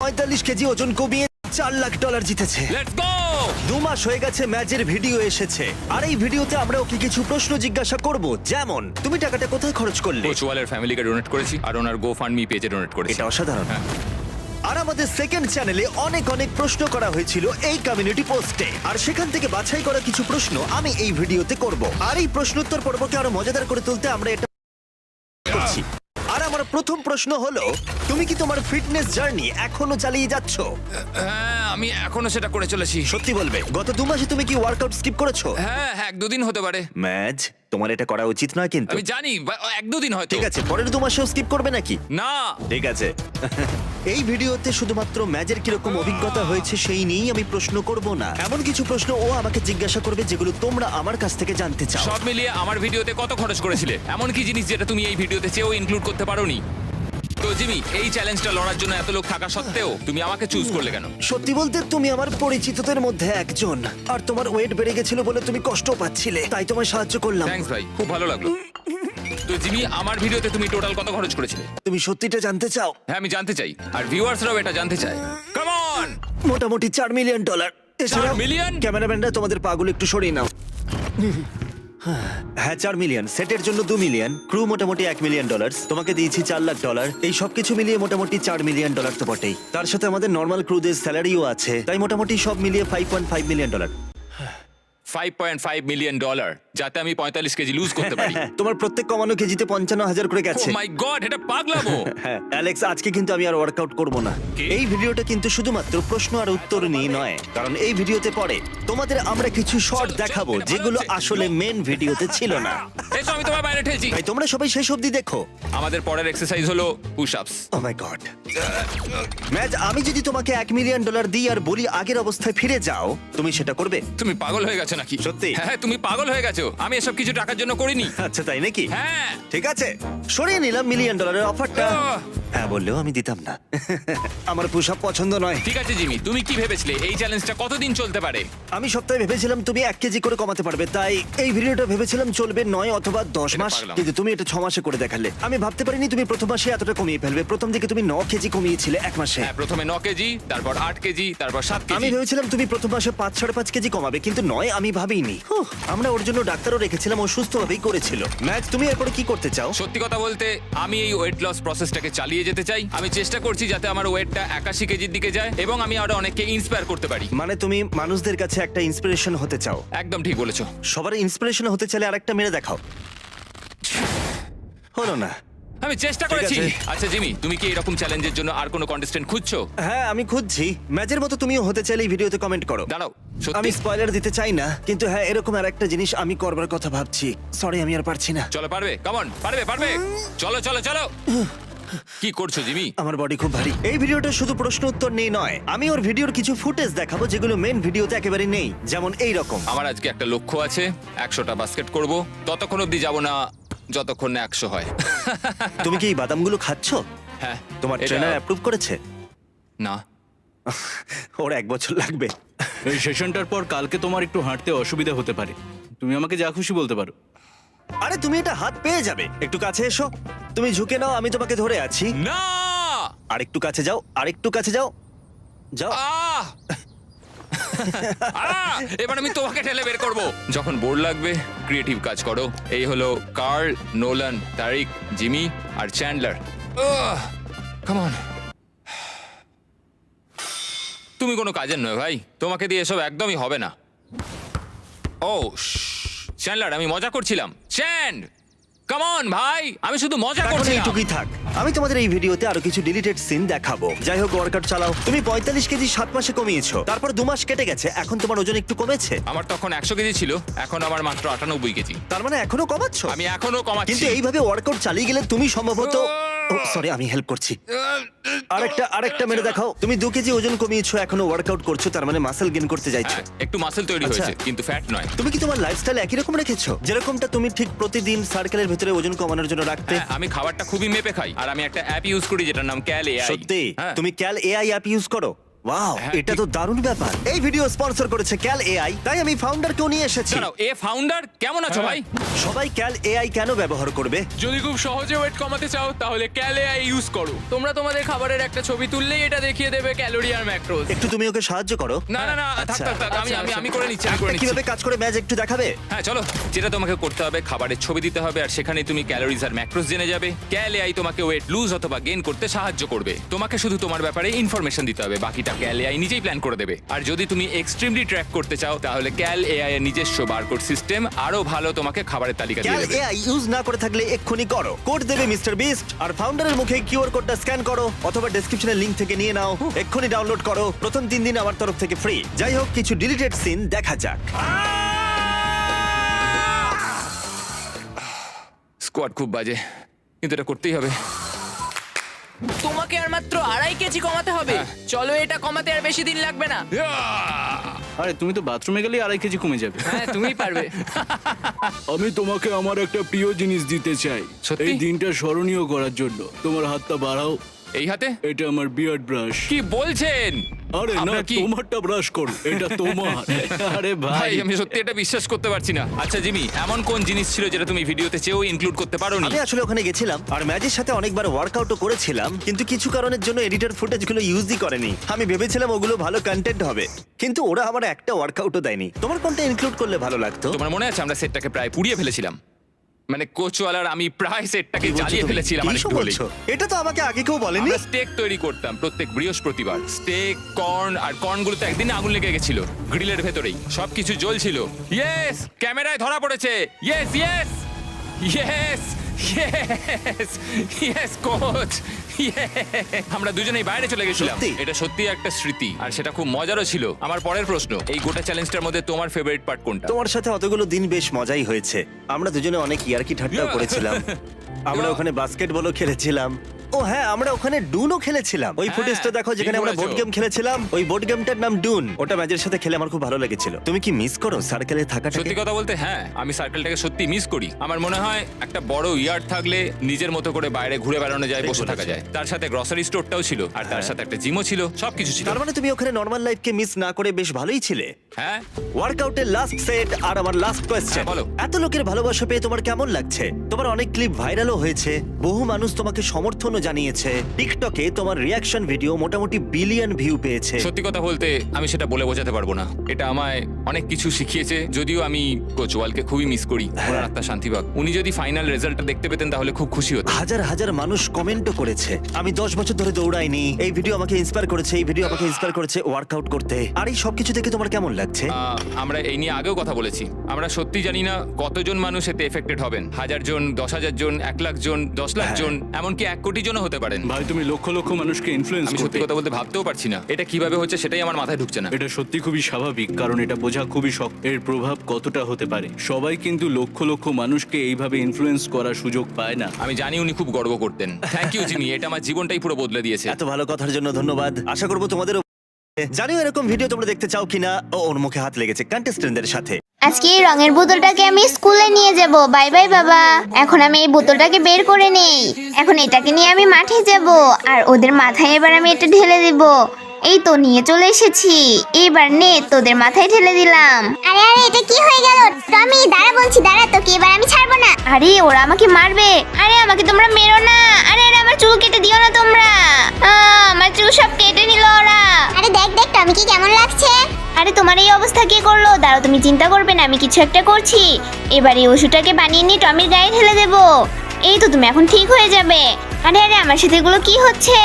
45 KG ওজন কমিয়ে $4 লাখ জিতেছে। Let's go! 2 মাস হয়ে গেছে ম্যাচের ভিডিও এসেছে, আর এই ভিডিওতে আমরা ওকে কিছু প্রশ্ন জিজ্ঞাসা করব, যেমন তুমি টাকাটা কোথায় খরচ করলে। কোচ ওয়ালের ফ্যামিলিকে ডোনেট করেছি আর ওনার GoFundMe পেজে ডোনেট করেছি। এটা অসাধারণ। হ্যাঁ। আর আমাদের সেকেন্ড চ্যানেলে অনেক অনেক প্রশ্ন করা হয়েছিল এই কমিউনিটি পোস্টে, আর সেখান থেকে বাছাই করা কিছু প্রশ্ন আমি এই ভিডিওতে করব। আর এই প্রশ্নোত্তর পর্বকে আরো মজাদার করে তুলতে আমরা এটা করছি। আর আমার প্রথম প্রশ্ন হলো, তুমি কি তোমার ফিটনেস জার্নি এখনো চালিয়ে যাচ্ছ? হ্যাঁ, আমি এখনো সেটা করে চলেছি। সত্যি বলবে, গত 2 মাসে তুমি কি ওয়ার্কআউট স্কিপ করেছো? হ্যাঁ, 1-2 দিন হতে পারে। ম্যাচ, তোমার এটা করা উচিত নয় কিন্তু। আমি জানি, 1-2 দিন হয়তো। ঠিক আছে, পরের 2 মাসেও স্কিপ করবে নাকি? না। ঠিক আছে। এই ভিডিওতে শুধুমাত্র ম্যাচের কিরকম অভিজ্ঞতা হয়েছে সেই নিয়েই আমি প্রশ্ন করব না, এমন কিছু প্রশ্ন ও আমাকে জিজ্ঞাসা করবে যেগুলো তোমরা আমার কাছ থেকে জানতে চাও। সব মিলিয়ে আমার ভিডিওতে কত খরচ করেছিলে? এমন কি জিনিস যেটা তুমি এই ভিডিওতে চেয়েও ইনক্লুড করতে পারোনি? তো জিমি, এই চ্যালেঞ্জটা লড়ার জন্য এত লোক থাকা সত্ত্বেও তুমি আমাকে চুজ করলে কেন? সত্যি বলতে তুমি আমার পরিচিতদের মধ্যে একজন, আর তোমার ওয়েট বেড়ে গেছিল বলে তুমি কষ্ট পাচ্ছিলে, তাই তোমায় সাহায্য করলাম। থ্যাঙ্কস ভাই, খুব ভালো লাগলো। তো জিমি, আমার ভিডিওতে তুমি টোটাল কত খরচ করেছিলে? তুমি সত্যিটা জানতে চাও? হ্যাঁ, আমি জানতে চাই, আর ভিউয়ার্সরাও এটা জানতে চায়। Come on! মোটামুটি $4 মিলিয়ন। এছাড়া 4 মিলিয়ন? ক্যামেরাম্যানরা তোমাদের পাগুলো একটু সরিয়ে নাও। হ্যাঁ, 4 মিলিয়ন। সেটের জন্য 2 মিলিয়ন, ক্রু মোটামুটি $1 মিলিয়ন, তোমাকে দিয়েছি $4 লাখ। এই সবকিছু মিলিয়ে মোটামুটি $4 মিলিয়ন তো বটেই। তার সাথে আমাদের নর্মাল ক্রুদের স্যালারিও আছে, তাই মোটামুটি সব মিলিয়ে $5.5 মিলিয়ন। $5.5 মিলিয়ন, যাতে আমি 45 কেজি লুজ করতে পারি। তোমার প্রত্যেক কমানো কেজিতে 55,000 করে ও গেছে। মাই গড, এটা পাগলামো! হ্যাঁ অ্যালেক্স, আজকে কিন্তু আমি আর ওয়ার্কআউট করব না। কি? এই ভিডিওটা কিন্তু শুধুমাত্র প্রশ্ন আর উত্তর নিয়ে নয়, কারণ এই ভিডিওতে পরে তোমাদের আমরা কিছু শর্ট চলো, দেখাবো এটা ভালো যেগুলো হচ্ছে। আসলে মেন ভিডিওতে ছিল না। এসো, আমি তোমায় বাইরে ঠেলছি। তাই তোমরা সবাই শেষ অবধি দেখো। আমাদের পরের এক্সারসাইজ হলো পুশ আপস। ও মাই গড। ম্যাচ, আমি যদি তোমাকে $1 মিলিয়ন দিই আর বলি আগের অবস্থায় ফিরে যাও, তুমি সেটা করবে? তুমি পাগল হয়ে গেছো নাকি? সত্যি? হ্যাঁ, তুমি পাগল হয়ে গেছো। আমি এসব কিছু টাকার জন্য করিনি। আচ্ছা, তাই নাকি? হ্যাঁ। ঠিক আছে, সরিয়ে নিলাম $1 মিলিয়ন অফারটা। আহ। হ্যাঁ বললেও আমি দিতাম না। আমার পুশ আপ পছন্দ নয়। ঠিক আছে জিমি, তুমি কি ভেবেছিলে এই চ্যালেঞ্জটা কতদিন চলতে পারে? আমি সপ্তাহে ভেবেছিলাম তুমি 1 কেজি করে কমাতে পারবে, তাই এই ভিডিওটা ভেবেছিলাম চলবে 9 অথবা 10 এটা মাস, পাগলাম। কিন্তু তুমি এটা 6 মাসে করে দেখালে। আমি ভাবতে পারিনি তুমি প্রথম মাসে এতটা কমিয়ে ফেলবে। প্রথম দিকে তুমি 9 কেজি কমিয়েছিলে 1 মাসে। হ্যাঁ, প্রথমে 9 কেজি, তারপর 8 কেজি, তারপর 7 আমি কেজি। ভেবেছিলাম তুমি প্রথম মাসে 5-5.5 কেজি কমাবে, কিন্তু 9 আমি ভাবিনি। আমরা ওর জন্য ডাক্তারও রেখেছিলাম, ও সুস্থভাবেই করেছিল। ম্যাচ, তুমি এরপরে কি করতে চাও? সত্যি কথা বলতে, আমি এই ওয়েট লস প্রসেসটাকে চালিয়ে যেতে চাই। আমি চেষ্টা করছি যাতে আমার ওয়েটটা 81 কেজির দিকে যায় এবং আমি আরো অনেককে ইন্সপায়ার করতে পারি। মানে তুমি মানুষদের কাছে একটা ইন্সপিরেশন হতে চাও? একদম ঠিক বলেছো। সবার ইন্সপিরেশন হতে চাইলে আরেকটা মেরে দেখাও। হলো না। আমি চেষ্টা করেছি। আছে। আচ্ছা জিমি, তুমি কি এরকম চ্যালেঞ্জের জন্য আর কোনো কন্টেস্টেন্ট খুঁজছো? হ্যাঁ, আমি খুঁজছি। ম্যাচের মতো তুমিও হতে চাইলে এই ভিডিওতে কমেন্ট করো। দাঁড়াও, আমি সত্যি? স্পয়লার দিতে চাই না, কিন্তু হ্যাঁ, এরকম আরেকটা জিনিস আমি করবার কথা ভাবছি। সরি, আমি আর পারছি না। চলো, পারবে? কাম অন, পারবে, পারবে। চলো চলো চলো। কি করছো জিমি? আমার বডি খুব ভারী। এই ভিডিওটা শুধু প্রশ্ন উত্তর নিয়ে নয়, আমি ওর ভিডিওর কিছু ফুটেজ দেখাবো যেগুলো মেন ভিডিওতে একেবারে নেই, যেমন এই রকম। আমার আজকে একটা লক্ষ্য আছে, 100টা বাস্কেট করব। ততক্ষণ অবধি যাব না যতক্ষণ না 100 হয়। তুমি কি এই বাদামগুলো খাচ্ছ? হ্যাঁ। তোমার এটা- ট্রেনার অ্যাপ্রুভ করেছে? না। ওর 1 বছর লাগবে। এই সেশনটার পর কালকে তোমার একটু হাঁটতে অসুবিধা হতে পারে। তুমি আমাকে যা খুশি বলতে পারো। আরে তুমি এটা হাত পেয়ে যাবে। একটু কাছে এসো। তুমি ঝুঁকে নাও, আমি তোমাকে ধরে আছি। না! আরেকটু কাছে যাও, আরেকটু কাছে যাও। যাও। আহ! আহ! এবার আমি তোমাকে ঠেলে বের করব। যখন বোর লাগবে, ক্রিয়েটিভ কাজ করো। এই হলো কার্ল, নোলান, তারিক, জিমি আর চ্যান্ডলার। Come on. তুমি কোনো কাজের নয় ভাই, তোমাকে দিয়ে এসব একদমই হবে না। ও চ্যান্ডলার, আমি মজা করছিলাম। চ্যান্ড, কাম অন ভাই, আমি শুধু মজা এখন করছিলাম। এইটুকুই থাক। আমি তোমাদের এই ভিডিওতে আরো কিছু ডিলিটেড সিন দেখাবো। যাই হোক, ওয়ার্কআউট চালাও। তুমি 45 কেজি 7 মাসে কমিয়েছো, তারপর 2 মাস কেটে গেছে, এখন তোমার ওজন একটু কমেছে। আমার তখন 100 কেজি ছিল, এখন আমার মাত্র 98 কেজি। তার মানে এখনো কমাচ্ছ? আমি এখনো কমাচ্ছি। কিন্তু এইভাবে ওয়ার্কআউট চালিয়ে গেলে তুমি সম্ভবত, সরি আমি হেল্প করছি। আরেকটা মেরে দেখাও। তুমি 2 কেজি ওজন কমিয়েছো, এখনো ওয়ার্কআউট করছো, তার মানে মাসেল গেইন করতে যাচ্ছো। হ্যাঁ, একটু মাসল তৈরি আচ্ছা। হয়েছে, কিন্তু ফ্যাট নয়। তুমি কি তোমার লাইফস্টাইল একই রকম রেখেছো, যেরকমটা তুমি ঠিক প্রতিদিন সার্কেলের ভিতরে ওজন কমানোর জন্য রাখতে? হ্যাঁ, আমি খাবারটা খুবই মেপে খাই, আর আমি একটা অ্যাপ ইউজ করি যেটার নাম ক্যাল এআই। সত্যি? হ্যাঁ। তুমি ক্যাল এআই অ্যাপ ইউজ করো? ওয়াও, হ্যাঁ, এটা তো দারুণ ব্যাপার। এই ভিডিও স্পন্সর করেছে ক্যাল এআই, তাই আমি ফাউন্ডারকেও নিয়ে এসেছি। দাঁড়াও, এ ফাউন্ডার কেমন আছো ভাই? সবাই ক্যাল এআই কেন ব্যবহার করবে? যদি খুব সহজে ওয়েট কমাতে চাও তাহলে ক্যালএআই ইউজ করো। তোমরা তোমাদের খাবারের একটা ছবি তুললেই এটা দেখিয়ে দেবে ক্যালোরি আর ম্যাক্রোস। একটু তুমি ওকে সাহায্য করো। না না না, থাক আচ্ছা। থাক থাক, আমি আমি আমি করে নিচ্ছি, আমি এটা করে নিচ্ছি। কিভাবে কাজ করে ম্যাজ একটু দেখাবে? হ্যাঁ চলো, যেটা তোমাকে করতে হবে খাবারের ছবি দিতে হবে আর সেখানে তুমি ক্যালোরিজ আর ম্যাক্রোস জেনে যাবে। ক্যাল এআই তোমাকে ওয়েট লুজ অথবা গেইন করতে সাহায্য করবে। তোমাকে শুধু তোমার ব্যাপারে ইনফরমেশন দিতে হবে, বাকিটা ক্যাল এআই নিজেই প্ল্যান করে দেবে। আর যদি তুমি এক্সট্রিমলি ট্র্যাক করতে চাও তাহলে ক্যাল এআই এর নিজস্ব বারকোড সিস্টেম আরো ভালো তোমাকে খাবারের তালিকা দিয়ে ক্যাল দেবে। এআই ইউজ না করে থাকলে এক্ষুনি করো। কোড দেবে মিস্টার বিস্ট আর ফাউন্ডারের মুখে কিউআর কোডটা স্ক্যান করো অথবা ডেসক্রিপশনের লিংক থেকে নিয়ে নাও। এক্ষুনি ডাউনলোড করো। প্রথম 3 দিন আমার তরফ থেকে ফ্রি। যাই হোক, কিছু ডিলিটেড সিন দেখা যাক। স্কোয়াড খুব বাজে, কিন্তু এটা করতেই হবে। তোমাকে আর মাত্র 2.5 কেজি কমাতে হবে। চলো, এটা কমাতে আর বেশি দিন লাগবে না। আরে তুমি তো বাথরুমে গেলেই 2.5 কেজি কমে যাবে। হ্যাঁ, তুমিই পারবে। আমি তোমাকে আমার একটা প্রিয় জিনিস দিতে চাই সত্যি? এই দিনটা স্মরণীয় করার জন্য। তোমার হাতটা বাড়াও। এই হাতে এটা আমার বিয়ার্ড ব্রাশ। কি বলছেন? আরে না, আপনার কি? তোমারটা ব্রাশ করো, এটা তোমার। আরে ভাই ভাই, আমি সত্যি এটা বিশ্বাস করতে পারছি না। আচ্ছা জিমি, এমন কোন জিনিস ছিল যেটা তুমি ভিডিওতে চেয়েও ইনক্লুড করতে পারোনি? আমি আসলে ওখানে গেছিলাম আর ম্যাজের সাথে অনেকবার ওয়ার্কআউটও করেছিলাম, কিন্তু কিছু কারণের জন্য এডিটর ফুটেজগুলো ইউজই করেনি। আমি ভেবেছিলাম ওগুলো ভালো কন্টেন্ট হবে, কিন্তু ওরা আমার একটা ওয়ার্কআউটও দেয়নি। তোমার কোনটা ইনক্লুড করলে ভালো লাগতো? তোমার মনে আছে আমরা সেটটাকে প্রায় পুড়িয়ে ফেলেছিলাম? মানে কোচওয়ালার আমি প্রায় সেটটাকে কি বলছো জ্বালিয়ে তুমি? ফেলেছিলাম কি আরেকটু সব হলেই। বলছো? এটা তো আমাকে আগে কেউ বলেনি। আমরা স্টেক তৈরি করতাম প্রত্যেক বৃহস্পতিবার। স্টেক, কর্ন আর কর্নগুলোতে একদিন আগুন লেগে গেছিল গ্রিলের ভেতরেই, সবকিছু জ্বলছিল। ইয়েস, ক্যামেরায় ধরা পড়েছে। Yes yes yes yes yes coach. আমরা দুজনেই বাইরে চলে গেছিলাম। সত্যি? এটা সত্যি একটা স্মৃতি আর সেটা খুব মজারও ছিল। আমার পরের প্রশ্ন, এই গোটা চ্যালেঞ্জটার মধ্যে তোমার ফেভারিট পার্ট কোনটা? তোমার সাথে অতগুলো দিন বেশ মজাই হয়েছে। আমরা দুজনে অনেক ইয়ার্কি ঠাট্টাও Yeah. করেছিলাম। আমরা Yeah. ওখানে বাস্কেটবলও খেলেছিলাম। ও হ্যাঁ, আমরা ওখানে ডুনও খেলেছিলাম। ওই হ্যাঁ, ফুটেজটা দেখো যেখানে ঠিক আমরা বলেছো। বোর্ড গেম খেলেছিলাম। ওই বোর্ড গেমটার নাম ডুন। ওটা ম্যাচের সাথে খেলে আমার খুব ভালো লেগেছিল। তুমি কি মিস করো সার্কেলে থাকাটাকে? সত্যি কথা বলতে হ্যাঁ, আমি সার্কেলটাকে সত্যি মিস করি। আমার মনে হয় একটা বড় ইয়ার্ড থাকলে নিজের মতো করে বাইরে ঘুরে বেড়ানো যায়, ঠিক বসে থাকা বলেছো। যায়। তার সাথে গ্রসারি স্টোরটাও ছিল আর তার সাথে একটা জিমও ছিল, সবকিছু ছিল। তার মানে তুমি ওখানে নর্মাল লাইফকে মিস না করে বেশ ভালোই ছিলে। হ্যাঁ, ওয়ার্কআউটের লাস্ট সেট আর আমার লাস্ট কোয়েশ্চেন, হ্যাঁ, বলো। এত লোকের ভালোবাসা পেয়ে তোমার কেমন লাগছে? তোমার অনেক ক্লিপ ভাইরালও হয়েছে, বহু মানুষ তোমাকে সমর্থনও জানিয়েছে। টিকটকে তোমার রিয়াকশন ভিডিও মোটামুটি বিলিয়ন ভিউ পেয়েছে। সত্যি কথা বলতে আমি সেটা বলে বোঝাতে পারবো না। এটা আমায় অনেক কিছু শিখিয়েছে। যদিও আমি কোচ ওয়ালকে খুবই মিস করি, ওনার আত্মা শান্তি পাক। উনি যদি ফাইনাল রেজাল্টটা দেখতে পেতেন তাহলে খুব খুশি হতেন। হাজার হাজার মানুষ কমেন্টও করেছে, আমি 10 বছর ধরে দৌড়াইনি, এই ভিডিও আমাকে ইন্সপায়ার করেছে, এই ভিডিও আমাকে ইন্সপায়ার করেছে ওয়ার্কআউট করতে। আর এই সবকিছু দেখে তোমার কেমন লাগছে? আমরা এই নিয়ে আগেও কথা বলেছি। আমরা সত্যি জানি না কতজন মানুষ এতে এফেক্টেড হবেন। 1000 জন, 10,000 জন, 1 লাখ জন, 10 লাখ জন, এমনকি 1 কোটি জনও হতে পারেন। ভাই তুমি লক্ষ লক্ষ মানুষকে ইনফ্লুয়েন্স আমি সত্যি করতে। কথা বলতে ভাবতেও পারছি না এটা কিভাবে হচ্ছে, সেটাই আমার মাথায় ঢুকছে না। এটা সত্যি খুবই স্বাভাবিক, কারণ এটা বোঝা খুবই শক্ত। এর প্রভাব কতটা হতে পারে, সবাই কিন্তু লক্ষ লক্ষ মানুষকে এইভাবে ইনফ্লুয়েন্স করার সুযোগ পায় না। আমি জানি উনি খুব গর্ব করতেন। থ্যাংক ইউ জিমি, এটা আমার জীবনটাই পুরো বদলে দিয়েছে। এত ভালো কথার জন্য ধন্যবাদ। আশা করবো তোমাদের জানিও এরকম ভিডিও তোমরা দেখতে চাও কিনা। ওর মুখে হাত লেগেছে কন্টেস্টেন্টদের সাথে। আজকে এই রঙের বোতলটাকে আমি স্কুলে নিয়ে যাব। বাই বাই বাবা। এখন আমি এই বোতলটাকে বের করে নেই। এখন এটাকে নিয়ে আমি মাঠে যাব আর ওদের মাথায় এবার আমি এটা ঢেলে দেব। এই তো নিয়ে চলে এসেছি। এবার নে, তোদের মাথায় ঢেলে দিলাম। আরে আরে এটা কি হয়ে গেল? টমি দাঁড়া বলছি, দাঁড়া, তোকে এবার আমি ছাড়বো না। আরে ওরা আমাকে মারবে। আরে আমাকে তোমরা মেরো না। আরে আরে আমার চুল কেটে দিও না তোমরা। আমার চুল সব কেটে নিল ওরা। আরে দেখ দেখ টমি কি কেমন লাগছে। আরে তোমার এই অবস্থা কে করলো? দাঁড়াও, তুমি চিন্তা করবে না, আমি কিছু একটা করছি। এবার এই ওষুধটাকে বানিয়ে নিয়ে টমির গায়ে ঢেলে দেবো। এই তো তুমি এখন ঠিক হয়ে যাবে। আরে আরে আমার সাথে এগুলো কি হচ্ছে?